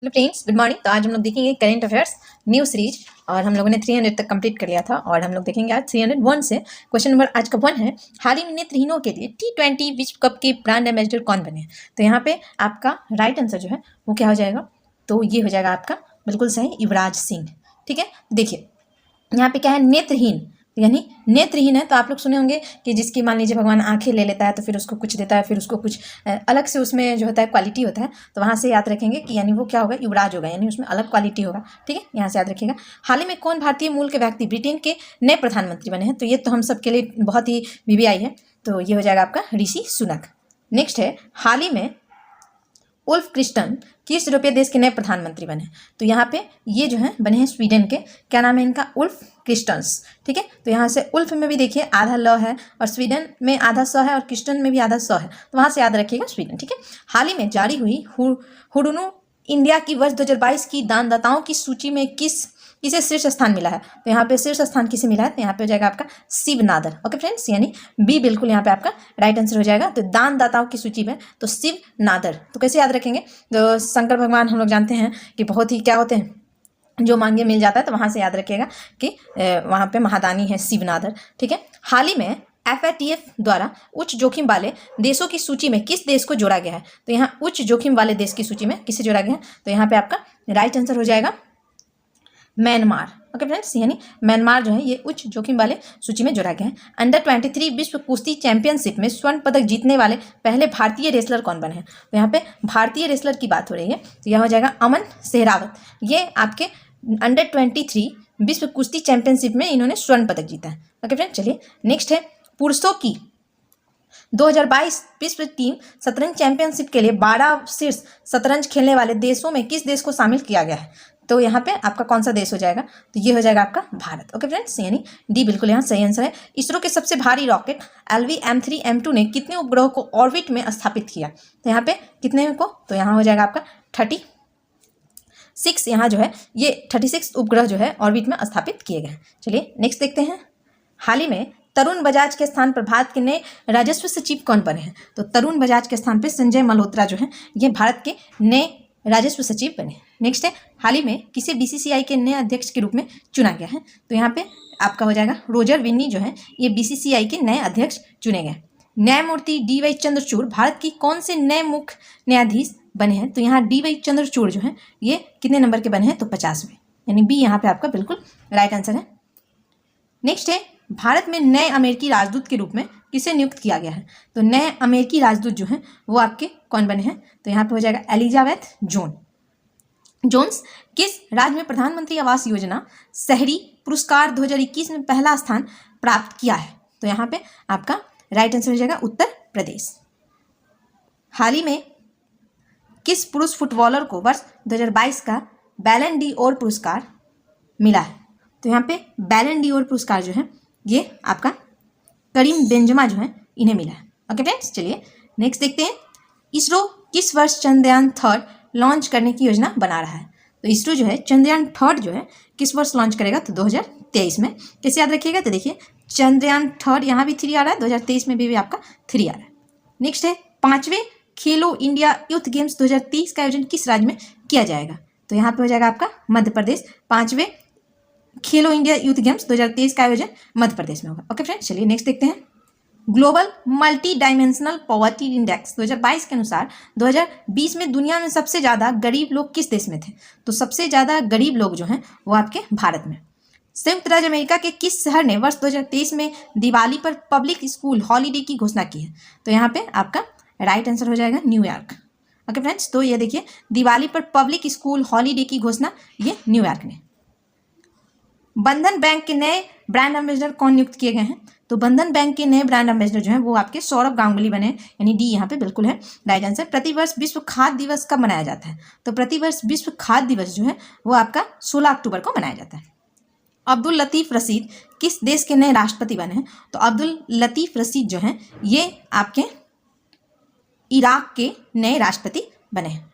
Hello friends, good morning. तो आज हम लोग देखेंगे करेंट अफेयर्स न्यू सीरीज और हम लोगों ने 300 तक कंप्लीट कर लिया था और हम लोग देखेंगे आज 301 से। क्वेश्चन नंबर आज का 1 है, हाल ही में नेत्रहीनों के लिए T20 विश्व कप के ब्रांड एम्बेसडर कौन बने? तो यहाँ पे आपका राइट आंसर जो है वो क्या हो जाएगा? तो ये हो जाएगा आपका बिल्कुल सही, युवराज सिंह। ठीक है, देखिए यहाँ पे क्या है, नेत्रहीन यानी नेत्रहीन है। तो आप लोग सुने होंगे कि जिसकी मान लीजिए भगवान आंखें ले लेता है तो फिर उसको कुछ देता है, फिर उसको कुछ अलग से उसमें जो होता है क्वालिटी होता है। तो वहाँ से याद रखेंगे कि यानी वो क्या होगा, युवराज होगा, यानी उसमें अलग क्वालिटी होगा। ठीक है, यहाँ से याद रखिएगा। हाल ही में कौन भारतीय मूल के व्यक्ति ब्रिटेन के नए प्रधानमंत्री बने हैं? तो ये तो हम सबके लिए बहुत ही वीवीआई है, तो ये हो जाएगा आपका ऋषि सुनक। नेक्स्ट है, हाल ही में उल्फ क्रिस्टन किस यूरोपीय देश के नए प्रधानमंत्री बने? तो यहाँ पे ये जो है बने हैं स्वीडन के। क्या नाम है इनका? उल्फ क्रिस्टन्स। ठीक है, तो यहाँ से उल्फ में भी देखिए आधा ल है और स्वीडन में आधा स है और क्रिस्टन में भी आधा स है, तो वहाँ से याद रखिएगा स्वीडन। ठीक है, हाल ही में जारी हुई हुडुनु इंडिया की वर्ष 2022 की दानदाताओं की सूची में किसे शीर्ष स्थान मिला है? तो यहाँ पे शीर्ष स्थान किसे मिला है? तो यहाँ पे हो जाएगा आपका शिव नादर। ओके फ्रेंड्स, यानी बी बिल्कुल यहाँ पे आपका राइट आंसर हो जाएगा। तो दानदाताओं की सूची में तो शिव नादर। तो कैसे याद रखेंगे? तो शंकर भगवान हम लोग जानते हैं कि बहुत ही क्या होते हैं, जो मांगे मिल जाता है, तो वहाँ से याद रखिएगा कि वहाँ पे महादानी है शिव नादर। ठीक है, हाल ही में FATF द्वारा उच्च जोखिम वाले देशों की सूची में किस देश को जोड़ा गया है? तो यहाँ उच्च जोखिम वाले देश की सूची में किसे जोड़ा गया है? तो यहाँ पे आपका राइट आंसर हो जाएगा म्यांमार। ओके फ्रेंड्स, यानी म्यांमार जो है ये उच्च जोखिम वाले सूची में जोड़ा गया है। अंडर 23 विश्व कुश्ती चैंपियनशिप में स्वर्ण पदक जीतने वाले पहले भारतीय रेसलर कौन बने हैं? तो यहाँ पे भारतीय रेसलर की बात हो रही है, तो यह हो जाएगा अमन सहरावत। ये आपके अंडर 23 विश्व कुश्ती चैंपियनशिप में इन्होंने स्वर्ण पदक जीता है। ओके फ्रेंड्स, चलिए नेक्स्ट है, पुरुषों की 2022 विश्व टीम शतरंज चैंपियनशिप के लिए 12 शीर्ष शतरंज खेलने वाले देशों में किस देश को शामिल किया गया है? तो यहाँ पे आपका कौन सा देश हो जाएगा? तो ये हो जाएगा आपका भारत। ओके फ्रेंड्स, यानी डी बिल्कुल यहाँ सही आंसर है। इसरो के सबसे भारी रॉकेट LV-M3M2 ने कितने उपग्रहों को ऑर्बिट में स्थापित किया? तो यहाँ पे कितने को? तो यहाँ हो जाएगा आपका 36। यहाँ जो है ये 36 उपग्रह जो है ऑर्बिट में स्थापित किए गए। चलिए नेक्स्ट देखते हैं, हाल ही में तरुण बजाज के स्थान पर भारत के नए राजस्व सचिव कौन बने हैं? तो तरुण बजाज के स्थान पर संजय मल्होत्रा जो है ये भारत के नए राजस्व सचिव बने। नेक्स्ट है, हाल ही में किसे BCCI के नए अध्यक्ष के रूप में चुना गया है? तो यहाँ पे आपका हो जाएगा रोजर विन्नी जो है ये BCCI के नए अध्यक्ष चुने गए। न्यायमूर्ति DY चंद्रचूड़ भारत की कौन से नए मुख्य न्यायाधीश बने हैं? तो यहाँ DY चंद्रचूड़ जो है ये कितने नंबर के बने हैं? तो 50वें, यानी बी यहाँ पे आपका बिल्कुल राइट आंसर है। नेक्स्ट है, भारत में नए अमेरिकी राजदूत के रूप में किसे नियुक्त किया गया है? तो नए अमेरिकी राजदूत जो हैं वो आपके कौन बने हैं? तो यहाँ पे हो जाएगा एलिजाबेथ जोन्स। किस राज्य में प्रधानमंत्री आवास योजना शहरी पुरस्कार 2021 में पहला स्थान प्राप्त किया है? तो यहाँ पे आपका राइट आंसर हो जाएगा उत्तर प्रदेश। हाल ही में किस पुरुष फुटबॉलर को वर्ष 2022 का बैलन डी ओर पुरस्कार मिला है? तो यहाँ पे बैलन डी ओर पुरस्कार जो है ये आपका करीम बेंजमा जो है इन्हें मिला है। ओके फ्रेंड्स, चलिए नेक्स्ट देखते हैं, इसरो किस वर्ष चंद्रयान 3 लॉन्च करने की योजना बना रहा है? तो इसरो जो है चंद्रयान 3 जो है किस वर्ष लॉन्च करेगा? तो 2023 में। कैसे याद रखिएगा? तो देखिए चंद्रयान 3 यहाँ भी 3 आ रहा है, 2023 में भी आपका 3 आ रहा है। नेक्स्ट है, 5वें खेलो इंडिया यूथ गेम्स 2023 का आयोजन किस राज्य में किया जाएगा? तो यहाँ पे हो जाएगा आपका मध्य प्रदेश। 5वें खेलो इंडिया यूथ गेम्स 2023 का आयोजन मध्य प्रदेश में होगा। ओके फ्रेंड्स, चलिए नेक्स्ट देखते हैं, global multi dimensional poverty index 2022 के अनुसार 2020 में दुनिया में सबसे ज़्यादा गरीब लोग किस देश में थे? तो सबसे ज़्यादा गरीब लोग जो हैं वो आपके भारत में। संयुक्त राज्य अमेरिका के किस शहर ने वर्ष 2023 में दिवाली पर पब्लिक स्कूल हॉलीडे की घोषणा की है? तो यहाँ पे आपका राइट आंसर हो जाएगा न्यूयॉर्क। ओके फ्रेंड्स, तो ये देखिए दिवाली पर पब्लिक स्कूल हॉलीडे की घोषणा ये न्यूयॉर्क ने। बंधन बैंक के नए ब्रांड एम्बेसडर कौन नियुक्त किए गए हैं? तो बंधन बैंक के नए ब्रांड एम्बेसडर जो हैं वो आपके सौरभ गांगुली बने, यानी डी यहाँ पे बिल्कुल है राइट आंसर। प्रतिवर्ष विश्व खाद्य दिवस कब मनाया जाता है? तो प्रतिवर्ष विश्व खाद्य दिवस जो है वो आपका 16 अक्टूबर को मनाया जाता है। अब्दुल लतीफ रशीद किस देश के नए राष्ट्रपति बने हैं? तो अब्दुल लतीफ रशीद जो हैं ये आपके इराक के नए राष्ट्रपति बने हैं।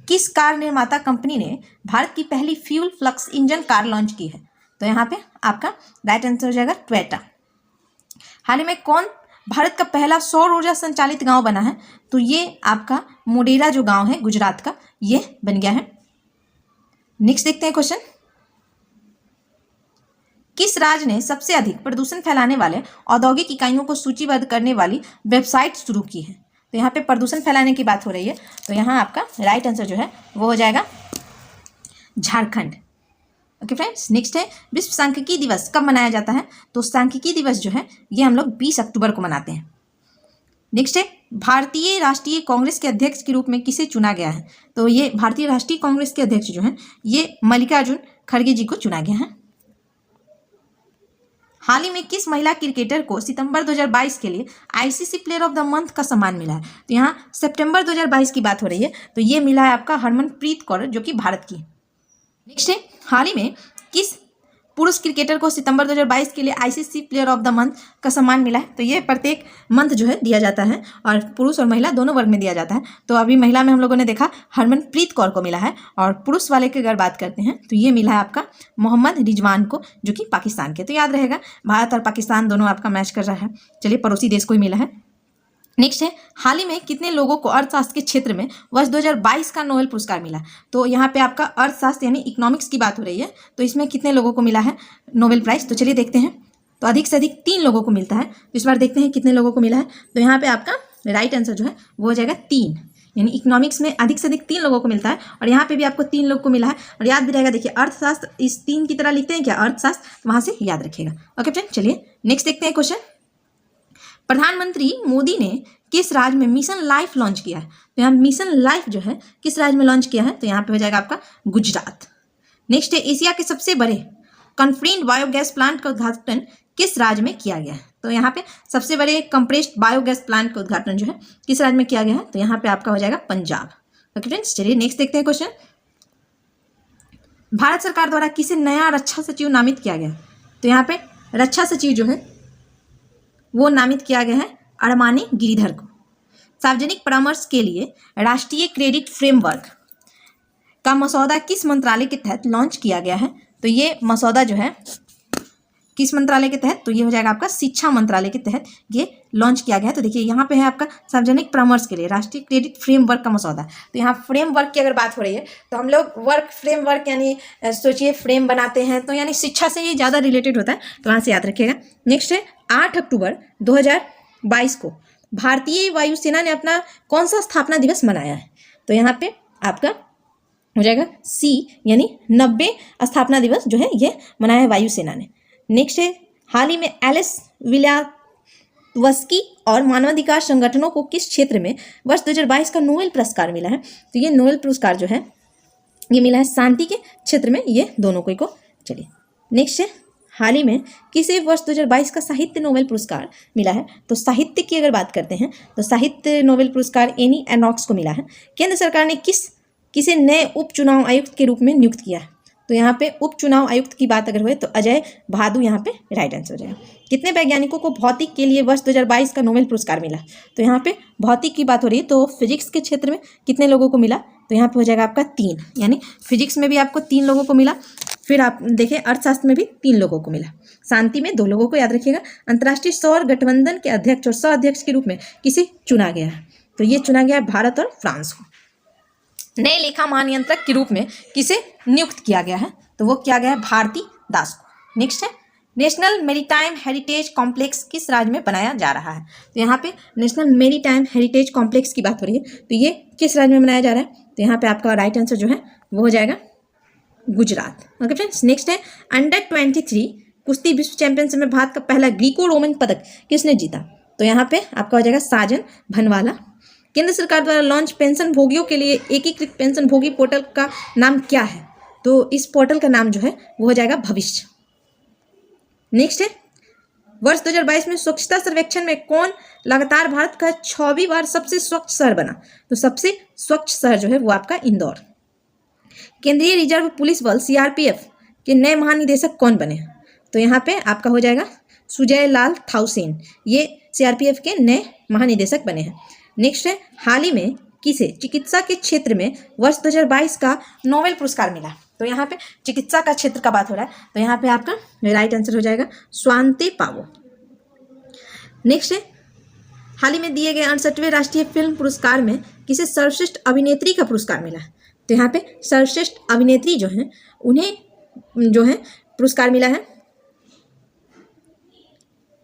किस कार निर्माता कंपनी ने भारत की पहली fuel flux engine car launch की है? तो यहाँ पे आपका राइट आंसर हो जाएगा टोयोटा। हाल ही में कौन भारत का पहला सौर ऊर्जा संचालित गांव बना है? तो ये आपका मोढेरा जो गांव है गुजरात का, ये बन गया है। नेक्स्ट देखते हैं क्वेश्चन, किस राज्य ने सबसे अधिक प्रदूषण फैलाने वाले औद्योगिक इकाइयों को सूचीबद्ध करने वाली वेबसाइट शुरू की है? तो यहाँ पे प्रदूषण फैलाने की बात हो रही है, तो यहाँ आपका राइट आंसर जो है वो हो जाएगा झारखंड। ओके फ्रेंड्स, नेक्स्ट है विश्व सांख्यिकी दिवस कब मनाया जाता है? तो सांख्यिकी दिवस जो है ये हम लोग 20 अक्टूबर को मनाते हैं। नेक्स्ट है भारतीय राष्ट्रीय कांग्रेस के अध्यक्ष के रूप में किसे चुना गया है? तो ये भारतीय राष्ट्रीय कांग्रेस के अध्यक्ष जो है ये मल्लिकार्जुन खड़गे जी को चुना गया है। हाल ही में किस महिला क्रिकेटर को सितंबर 2022 के लिए ICC player of the month का सम्मान मिला है? तो यहाँ सितंबर 2022 की बात हो रही है, तो ये मिला है आपका हरमनप्रीत कौर जो कि भारत की। नेक्स्ट है हाल ही में किस पुरुष क्रिकेटर को सितंबर 2022 के लिए ICC player of the month का सम्मान मिला है? तो ये प्रत्येक मंथ जो है दिया जाता है और पुरुष और महिला दोनों वर्ग में दिया जाता है। तो अभी महिला में हम लोगों ने देखा हरमनप्रीत कौर को मिला है, और पुरुष वाले की अगर बात करते हैं तो ये मिला है आपका मोहम्मद रिजवान को जो कि पाकिस्तान के। तो याद रहेगा भारत और पाकिस्तान दोनों आपका मैच कर रहा है। चलिए पड़ोसी देश को ही मिला है। नेक्स्ट है हाल ही में कितने लोगों को अर्थशास्त्र के क्षेत्र में वर्ष 2022 का नोबेल पुरस्कार मिला? तो यहाँ पे आपका अर्थशास्त्र यानी इकोनॉमिक्स की बात हो रही है, तो इसमें कितने लोगों को मिला है नोबेल प्राइज? तो चलिए देखते हैं। तो अधिक से अधिक 3 लोगों को मिलता है। तो इस बार देखते हैं कितने लोगों को मिला है। तो यहाँ पे आपका राइट आंसर जो है वो हो जाएगा 3, यानी इकोनॉमिक्स में अधिक से अधिक 3 लोगों को मिलता है, और यहाँ पे भी आपको 3 लोग को मिला है। और याद भी रहेगा, देखिए अर्थशास्त्र इस 3 की तरह लिखते हैं क्या, अर्थशास्त्र, तो वहाँ से याद रखिएगा। ओके फ्रेंड, चलिए नेक्स्ट देखते हैं क्वेश्चन, प्रधानमंत्री मोदी ने किस राज्य में मिशन लाइफ लॉन्च किया है? तो यहाँ मिशन लाइफ जो है किस राज्य में लॉन्च किया है? तो यहाँ पे हो जाएगा आपका गुजरात। नेक्स्ट है एशिया के सबसे बड़े कंप्रेस्ड बायोगैस प्लांट का उद्घाटन किस राज्य में किया गया है? तो यहाँ पे सबसे बड़े कंप्रेस्ड बायोगैस प्लांट का उद्घाटन जो है किस राज्य में किया गया है? तो यहाँ पे आपका हो जाएगा पंजाब। ओके फ्रेंड्स, चलिए नेक्स्ट देखते हैं क्वेश्चन, भारत सरकार द्वारा किसे नया रक्षा सचिव नामित किया गया? तो यहाँ पे रक्षा सचिव जो है वो नामित किया गया है अरमानी गिरिधर को। सार्वजनिक परामर्श के लिए राष्ट्रीय क्रेडिट फ्रेमवर्क का मसौदा किस मंत्रालय के तहत लॉन्च किया गया है? तो ये मसौदा जो है किस मंत्रालय के तहत? तो ये हो जाएगा आपका शिक्षा मंत्रालय के तहत ये लॉन्च किया गया है। तो देखिए यहाँ पे है आपका सार्वजनिक परामर्श के लिए राष्ट्रीय क्रेडिट फ्रेमवर्क का मसौदा। तो यहाँ फ्रेमवर्क की अगर बात हो रही है तो हम लोग वर्क फ्रेमवर्क यानी सोचिए फ्रेम बनाते हैं, तो यानी शिक्षा से ही ज़्यादा रिलेटेड होता है, तो वहाँ से याद रखिएगा। नेक्स्ट है 8 अक्टूबर 2022 को भारतीय वायुसेना ने अपना कौन सा स्थापना दिवस मनाया है? तो यहाँ पे आपका हो जाएगा सी, यानी 90 स्थापना दिवस जो है ये मनाया है वायुसेना ने। नेक्स्ट है हाल ही में एलिस विलावस्की और मानवाधिकार संगठनों को किस क्षेत्र में वर्ष 2022 का नोबेल पुरस्कार मिला है? तो ये नोबेल पुरस्कार जो है ये मिला है शांति के क्षेत्र में, ये दोनों को। चलिए नेक्स्ट है हाल ही में किसे वर्ष 2022 का साहित्य नोबेल पुरस्कार मिला है? तो साहित्य की अगर बात करते हैं तो साहित्य नोबेल पुरस्कार एनी एनॉक्स को मिला है। केंद्र सरकार ने किसे नए उप चुनाव आयुक्त के रूप में नियुक्त किया है? तो यहाँ पे उप चुनाव आयुक्त की बात अगर हुए तो अजय भादु यहाँ पे राइट आंसर हो जाएगा। कितने वैज्ञानिकों को भौतिक के लिए वर्ष 2022 का नोबेल पुरस्कार मिला? तो यहाँ पे भौतिक की बात हो रही है, तो फिजिक्स के क्षेत्र में कितने लोगों को मिला? तो यहाँ पे हो जाएगा आपका 3, यानी फिजिक्स में भी आपको 3 लोगों को मिला। फिर आप देखें अर्थशास्त्र में भी 3 लोगों को मिला, शांति में 2 लोगों को, याद रखिएगा। अंतर्राष्ट्रीय सौर गठबंधन के अध्यक्ष और सह अध्यक्ष के रूप में किसे चुना गया है? तो ये चुना गया है भारत और फ्रांस को। नए लेखा महानियंत्रक के रूप में किसे नियुक्त किया गया है? तो वो किया गया है भारती दास को। नेक्स्ट है नेशनल मेरीटाइम हेरिटेज कॉम्प्लेक्स किस राज्य में बनाया जा रहा है? तो यहाँ पे नेशनल मेरीटाइम हेरिटेज कॉम्प्लेक्स की बात हो रही है, तो ये किस राज्य में बनाया जा रहा है? तो यहाँ पे आपका राइट आंसर जो है वो हो जाएगा गुजरात। ओके फ्रेंड्स, नेक्स्ट है अंडर 23 कुश्ती विश्व चैंपियनशिप में भारत का पहला ग्रीको रोमन पदक किसने जीता? तो यहाँ पे आपका हो जाएगा साजन भनवाला। केंद्र सरकार द्वारा लॉन्च पेंशन भोगियों के लिए एकीकृत पेंशन भोगी पोर्टल का नाम क्या है? तो इस पोर्टल का नाम जो है वो हो जाएगा भविष्य। नेक्स्ट है वर्ष 2022 में स्वच्छता सर्वेक्षण में कौन लगातार भारत का 6वीं बार सबसे स्वच्छ शहर बना? तो सबसे स्वच्छ शहर जो है वो आपका इंदौर। केंद्रीय रिजर्व पुलिस बल सीआरपीएफ के नए महानिदेशक कौन बने? तो यहाँ पे आपका हो जाएगा सुजय लाल थाउसेन, ये सीआरपीएफ के नए महानिदेशक बने हैं। नेक्स्ट है हाल ही में किसे चिकित्सा के क्षेत्र में वर्ष 2022 का नोबेल पुरस्कार मिला? तो यहाँ पे चिकित्सा का क्षेत्र का बात हो रहा है, तो यहाँ पे आपका राइट आंसर हो जाएगा स्वांति पावो। नेक्स्ट है हाल ही में दिए गए 68वें राष्ट्रीय फिल्म पुरस्कार में किसे सर्वश्रेष्ठ अभिनेत्री का पुरस्कार मिला है? तो यहाँ पे सर्वश्रेष्ठ अभिनेत्री जो है उन्हें जो है पुरस्कार मिला है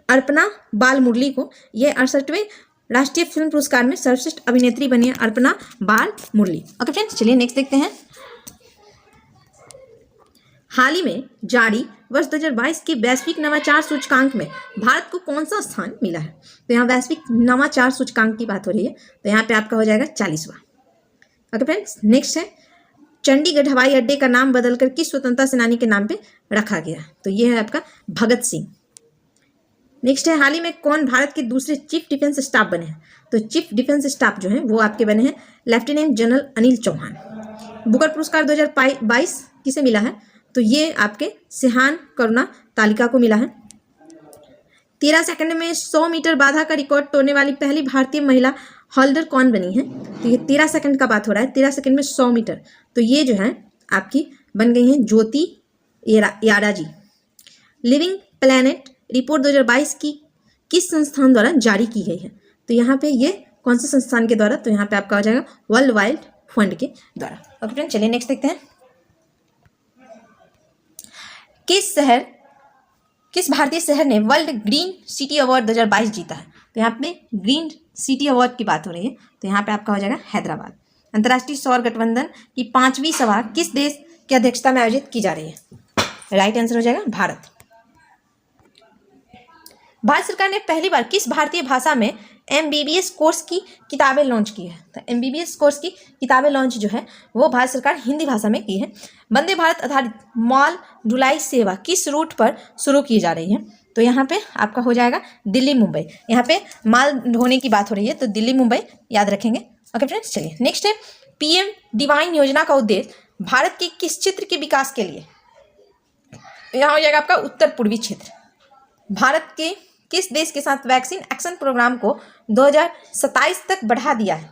अर्पणा बालमुरली को। ये 68वें राष्ट्रीय फिल्म पुरस्कार में सर्वश्रेष्ठ अभिनेत्री बनी है अर्पणा बालमुरली। ओके फ्रेंड्स, चलिए नेक्स्ट देखते हैं। हाल ही में जारी वर्ष 2022 के वैश्विक नवाचार सूचकांक में भारत को कौन सा स्थान मिला है? तो यहाँ वैश्विक नवाचार सूचकांक की बात हो रही है, तो यहाँ पे आपका हो जाएगा 40वां। ओके फ्रेंड्स, नेक्स्ट है चंडीगढ़ हवाई अड्डे का नाम बदलकर किस स्वतंत्रता सेनानी के नाम पे रखा गया? तो ये है आपका भगत सिंह। नेक्स्ट है हाल ही में कौन भारत के दूसरे चीफ डिफेंस स्टाफ बने हैं? तो चीफ डिफेंस स्टाफ जो है वो आपके बने हैं lieutenant general Anil Chauhan. Booker पुरस्कार 2022 किसे मिला है? तो ये आपके सिहान करुणा तालिका को मिला है। 13 सेकंड में 100 मीटर बाधा का रिकॉर्ड तोड़ने वाली पहली भारतीय महिला होल्डर कौन बनी है? तो ये 13 सेकंड का बात हो रहा है, 13 सेकंड में 100 मीटर, तो ये जो है आपकी बन गई हैं ज्योति यारा जी। लिविंग प्लैनेट रिपोर्ट 2022 की किस संस्थान द्वारा जारी की गई है? तो यहाँ पे ये कौन से संस्थान के द्वारा? तो यहाँ पे आपका हो जाएगा वर्ल्ड वाइड फंड के द्वारा। ओके फ्रेंड, चलिए नेक्स्ट देखते हैं। किस भारतीय शहर ने वर्ल्ड ग्रीन सिटी अवार्ड 2022 जीता है? तो यहाँ पे ग्रीन सिटी अवार्ड की बात हो रही है, तो यहाँ पे आपका हो जाएगा हैदराबाद। अंतर्राष्ट्रीय सौर गठबंधन की 5वीं सभा किस देश की अध्यक्षता में आयोजित की जा रही है? राइट आंसर हो जाएगा भारत। भारत सरकार ने पहली बार किस भारतीय भाषा में MBBS कोर्स की किताबें लॉन्च की है? तो MBBS कोर्स की किताबें लॉन्च जो है वो भारत सरकार हिंदी भाषा में की है। वंदे भारत आधारित माल ढुलाई सेवा किस रूट पर शुरू की जा रही है? तो यहाँ पे आपका हो जाएगा दिल्ली मुंबई। यहाँ पे माल ढोने की बात हो रही है, तो दिल्ली मुंबई याद रखेंगे। ओके फ्रेंड्स, चलिए नेक्स्ट है PM डिवाइन योजना का उद्देश्य भारत के किस क्षेत्र के विकास के लिए? यहाँ हो जाएगा आपका उत्तर पूर्वी क्षेत्र। भारत के किस देश के साथ वैक्सीन एक्शन प्रोग्राम को 2027 तक बढ़ा दिया है?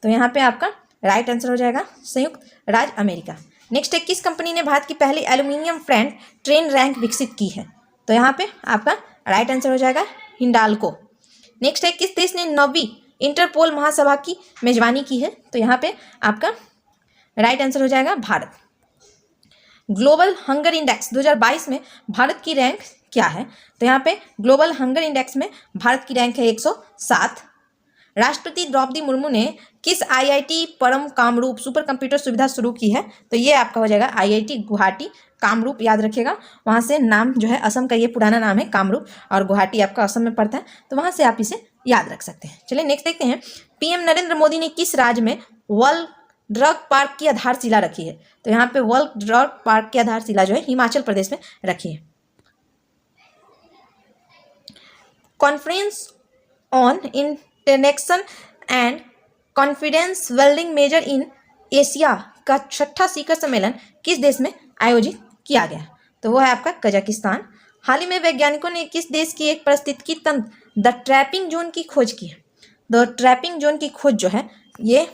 तो यहाँ पे आपका राइट आंसर हो जाएगा संयुक्त राज्य अमेरिका। नेक्स्ट है किस कंपनी ने भारत की पहली एल्यूमिनियम फ्रेंड ट्रेन रैंक विकसित की है? तो यहाँ पे आपका राइट आंसर हो जाएगा हिंडाल्को। नेक्स्ट है किस देश ने 9वीं इंटरपोल महासभा की मेजबानी की है? तो यहाँ पे आपका राइट आंसर हो जाएगा भारत। ग्लोबल हंगर इंडेक्स 2022 में भारत की रैंक क्या है? तो यहाँ पे ग्लोबल हंगर इंडेक्स में भारत की रैंक है 107। राष्ट्रपति द्रौपदी मुर्मू ने किस IIT परम कामरूप सुपर कंप्यूटर सुविधा शुरू की है? तो ये आपका हो जाएगा IIT गुवाहाटी कामरूप, याद रखिएगा। वहाँ से नाम जो है असम का ये पुराना नाम है कामरूप, और गुवाहाटी आपका असम में पड़ता है, तो वहाँ से आप इसे याद रख सकते हैं। चलिए नेक्स्ट देखते हैं। PM नरेंद्र मोदी ने किस राज्य में वर्ल्ड ड्रग पार्क की आधारशिला रखी है? तो यहाँ पे वर्ल्ड ड्रग पार्क की आधारशिला जो है हिमाचल प्रदेश में रखी है। Conference on interaction and confidence building measure in Asia का 6ठा शिखर सम्मेलन किस देश में आयोजित किया गया? तो वो है आपका कजाकिस्तान। हाल ही में वैज्ञानिकों ने किस देश की एक पारिस्थितिकी तंत्र द ट्रैपिंग जोन की खोज की है? द ट्रैपिंग जोन की खोज जो है ये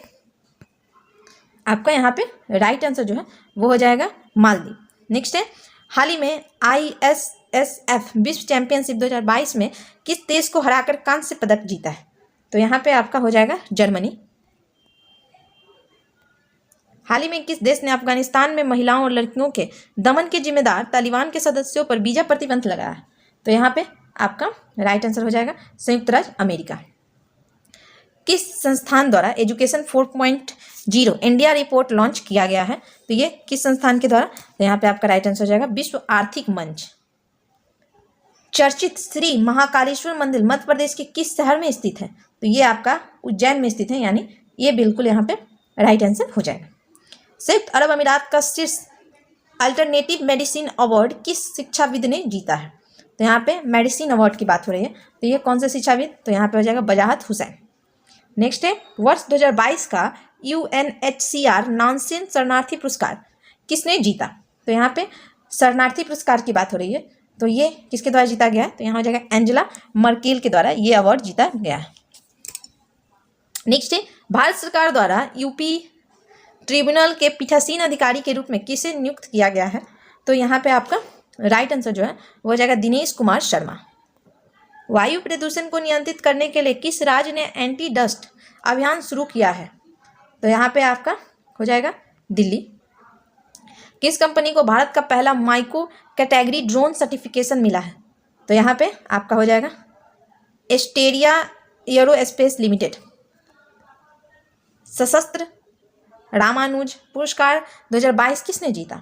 आपका यहाँ पे राइट आंसर जो है वो हो जाएगा मालदीव। नेक्स्ट है हाल ही में ISSF विश्व चैंपियनशिप 2022 में किस देश को हराकर कांस्य पदक जीता है? तो यहाँ पे आपका हो जाएगा जर्मनी। हाल ही में किस देश ने अफगानिस्तान में महिलाओं और लड़कियों के दमन के जिम्मेदार तालिबान के सदस्यों पर वीजा प्रतिबंध लगाया है? तो यहाँ पे आपका राइट आंसर हो जाएगा संयुक्त राज्य अमेरिका। किस संस्थान द्वारा एजुकेशन 4.0 इंडिया रिपोर्ट लॉन्च किया गया है? तो ये किस संस्थान के द्वारा? तो यहाँ पे आपका राइट आंसर हो जाएगा विश्व आर्थिक मंच। चर्चित श्री महाकालेश्वर मंदिर मध्य प्रदेश के किस शहर में स्थित है? तो ये आपका उज्जैन में स्थित है, यानी ये बिल्कुल यहाँ पे राइट आंसर हो जाएगा। संयुक्त अरब अमीरात का शीर्ष अल्टरनेटिव मेडिसिन अवार्ड किस शिक्षाविद ने जीता है? तो यहाँ पे मेडिसिन अवार्ड की बात हो रही है, तो ये कौन से शिक्षाविद? तो यहाँ पे हो जाएगा बजाहत हुसैन। नेक्स्ट है वर्ष 2022 का UNHCR नानसेन शरणार्थी पुरस्कार किसने जीता? तो यहाँ पे शरणार्थी पुरस्कार की बात हो रही है, तो ये किसके द्वारा जीता गया है? तो यहाँ हो जाएगा एंजेला मर्केल के द्वारा ये अवार्ड जीता गया है। नेक्स्ट है भारत सरकार द्वारा यूपी ट्रिब्यूनल के पीठासीन अधिकारी के रूप में किसे नियुक्त किया गया है? तो यहाँ पे आपका राइट आंसर जो है वो हो जाएगा दिनेश कुमार शर्मा। वायु प्रदूषण को नियंत्रित करने के लिए किस राज्य ने एंटी डस्ट अभियान शुरू किया है? तो यहाँ पे आपका हो जाएगा दिल्ली। किस कंपनी को भारत का पहला माइक्रो कैटेगरी ड्रोन सर्टिफिकेशन मिला है? तो यहाँ पे आपका हो जाएगा एस्टेरिया एरोस्पेस लिमिटेड। सशस्त्र रामानुज पुरस्कार 2022 किसने जीता?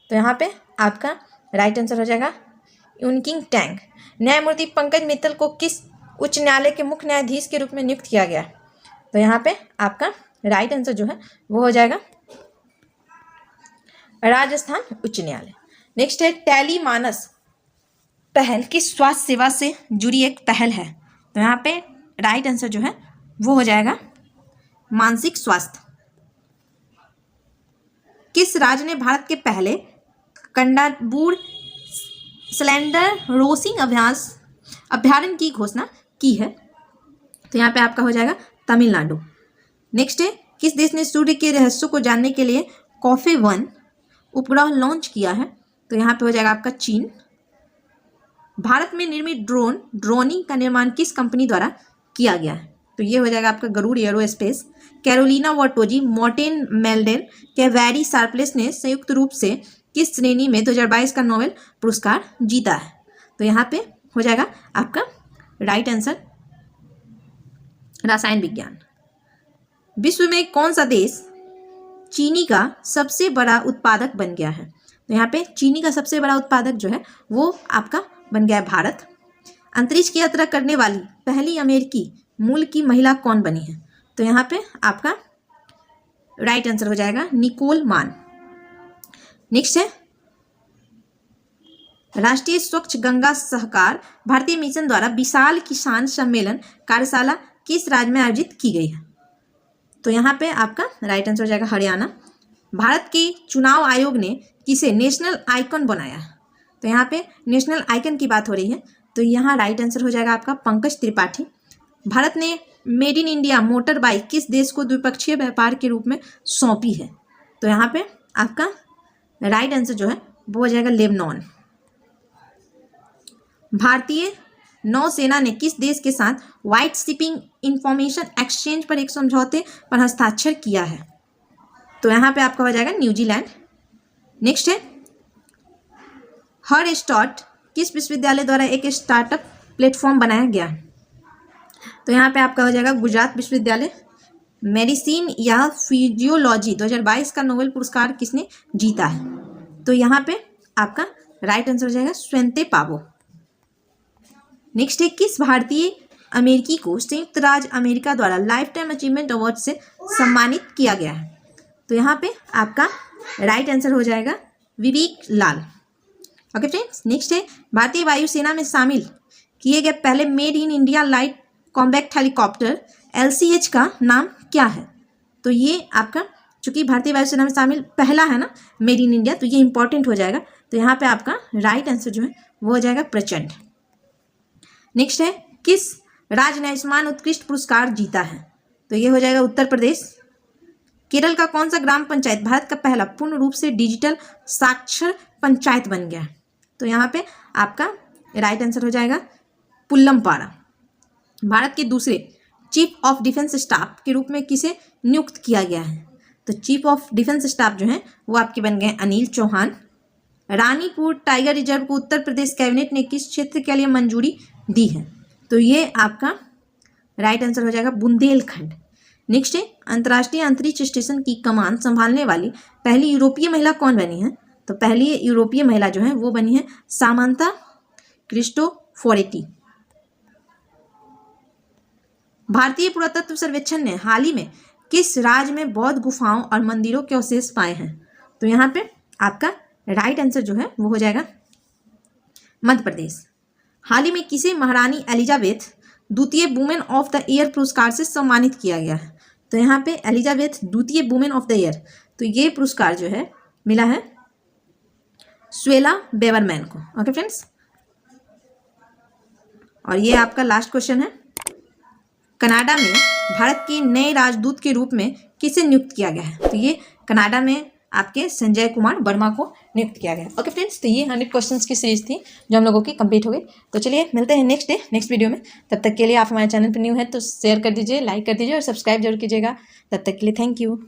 तो यहाँ पे आपका राइट आंसर हो जाएगा यूनकिंग टैंग। न्यायमूर्ति पंकज मित्तल को किस उच्च न्यायालय के मुख्य न्यायाधीश के रूप में नियुक्त किया गया? तो यहाँ पे आपका राइट आंसर जो है वो हो जाएगा राजस्थान उच्च न्यायालय। नेक्स्ट है टैली मानस पहल किस स्वास्थ्य सेवा से जुड़ी एक पहल है? तो यहाँ पे राइट आंसर जो है वो हो जाएगा मानसिक स्वास्थ्य। किस राज्य ने भारत के पहले कंडाबूर सिलेंडर रोसिंग अभ्यारण्य की घोषणा की है? तो यहाँ पे आपका हो जाएगा तमिलनाडु। नेक्स्ट है किस देश ने सूर्य के रहस्यों को जानने के लिए कॉफे 1 उपग्रह लॉन्च किया है? तो यहाँ पे हो जाएगा आपका चीन। भारत में निर्मित ड्रोनिंग का निर्माण किस कंपनी द्वारा किया गया है? तो ये हो जाएगा आपका Garuda aerospace. Carolina Bertozzi, Morten Meldal, Barry Sharpless ने संयुक्त रूप से किस श्रेणी में 2022 का नोबेल पुरस्कार जीता है? तो यहाँ पे हो जाएगा आपका राइट आंसर रसायन विज्ञान। विश्व में कौन सा देश चीनी का सबसे बड़ा उत्पादक बन गया है? तो यहाँ पे चीनी का सबसे बड़ा उत्पादक जो है वो आपका बन गया है भारत। अंतरिक्ष की यात्रा करने वाली पहली अमेरिकी मूल की महिला कौन बनी है? तो यहाँ पे आपका राइट आंसर हो जाएगा निकोल मान। नेक्स्ट है राष्ट्रीय स्वच्छ गंगा सहकार भारतीय मिशन द्वारा विशाल किसान सम्मेलन कार्यशाला किस राज्य में आयोजित की गई है? तो यहाँ पे आपका राइट आंसर हो जाएगा हरियाणा। भारत के चुनाव आयोग ने किसे नेशनल आइकन बनाया? तो यहाँ पे नेशनल आइकन की बात हो रही है, तो यहाँ राइट आंसर हो जाएगा आपका पंकज त्रिपाठी। भारत ने made in India motor bike किस देश को द्विपक्षीय व्यापार के रूप में सौंपी है? तो यहाँ पे आपका राइट आंसर जो है वो हो जाएगा लेबनान। भारतीय नौसेना ने किस देश के साथ व्हाइट शिपिंग इंफॉर्मेशन एक्सचेंज पर एक समझौते पर हस्ताक्षर किया है? तो यहाँ पे आपका हो जाएगा न्यूजीलैंड। नेक्स्ट है हर स्टार्ट किस विश्वविद्यालय द्वारा एक स्टार्टअप प्लेटफॉर्म बनाया गया? तो यहाँ पे आपका हो जाएगा गुजरात विश्वविद्यालय। मेडिसिन या फिजियोलॉजी 2022 का नोबेल पुरस्कार किसने जीता है? तो यहाँ पे आपका राइट आंसर हो जाएगा स्वयंते पावो। नेक्स्ट है किस भारतीय अमेरिकी को संयुक्त राज्य अमेरिका द्वारा लाइफ टाइम अचीवमेंट अवार्ड से सम्मानित किया गया है? तो यहाँ पे आपका राइट आंसर हो जाएगा विवेक लाल। ओके फ्रेंड्स, नेक्स्ट है भारतीय वायुसेना में शामिल किए गए पहले made in India light combat helicopter LCH का नाम क्या है? तो ये आपका चूंकि भारतीय वायुसेना में शामिल पहला है ना मेड इन इंडिया, तो ये इंपॉर्टेंट हो जाएगा। तो यहाँ पे आपका राइट आंसर जो है वो हो जाएगा प्रचंड। नेक्स्ट है किस राज्य ने आयुष्मान उत्कृष्ट पुरस्कार जीता है? तो ये हो जाएगा उत्तर प्रदेश। केरल का कौन सा ग्राम पंचायत भारत का पहला पूर्ण रूप से डिजिटल साक्षर पंचायत बन गया? तो यहाँ पे आपका राइट आंसर हो जाएगा पुल्लमपारा। भारत के दूसरे चीफ ऑफ डिफेंस स्टाफ के रूप में किसे नियुक्त किया गया है? तो चीफ ऑफ डिफेंस स्टाफ जो है वो आपके बन गए अनिल चौहान। रानीपुर टाइगर रिजर्व को उत्तर प्रदेश कैबिनेट ने किस क्षेत्र के लिए मंजूरी दी है? तो ये आपका राइट आंसर हो जाएगा बुंदेलखंड। नेक्स्ट है अंतर्राष्ट्रीय अंतरिक्ष स्टेशन की कमान संभालने वाली पहली यूरोपीय महिला कौन बनी है? तो पहली यूरोपीय महिला जो है वो बनी है सामांथा क्रिस्टोफोरेटी। भारतीय पुरातत्व सर्वेक्षण ने हाल ही में किस राज्य में बौद्ध गुफाओं और मंदिरों के अवशेष पाए हैं? तो यहाँ पे आपका राइट आंसर जो है वो हो जाएगा मध्य प्रदेश। हाल ही में किसे महारानी एलिजाबेथ द्वितीय वुमेन ऑफ द ईयर पुरस्कार से सम्मानित किया गया है? तो यहाँ पे एलिजाबेथ द्वितीय वुमेन ऑफ द ईयर, तो ये पुरस्कार जो है मिला है स्वेला बेवरमैन को। ओके फ्रेंड्स, और ये आपका लास्ट क्वेश्चन है। कनाडा में भारत के नए राजदूत के रूप में किसे नियुक्त किया गया है? तो ये कनाडा में आपके संजय कुमार वर्मा को नियुक्त किया गया। ओके फ्रेंड्स, तो ये 100 क्वेश्चंस की सीरीज थी जो हम लोगों की कंप्लीट हो गई। तो चलिए मिलते हैं नेक्स्ट वीडियो में। तब तक के लिए आप हमारे चैनल पर न्यू है तो शेयर कर दीजिए, लाइक कर दीजिए और सब्सक्राइब जरूर कीजिएगा। तब तक के लिए थैंक यू।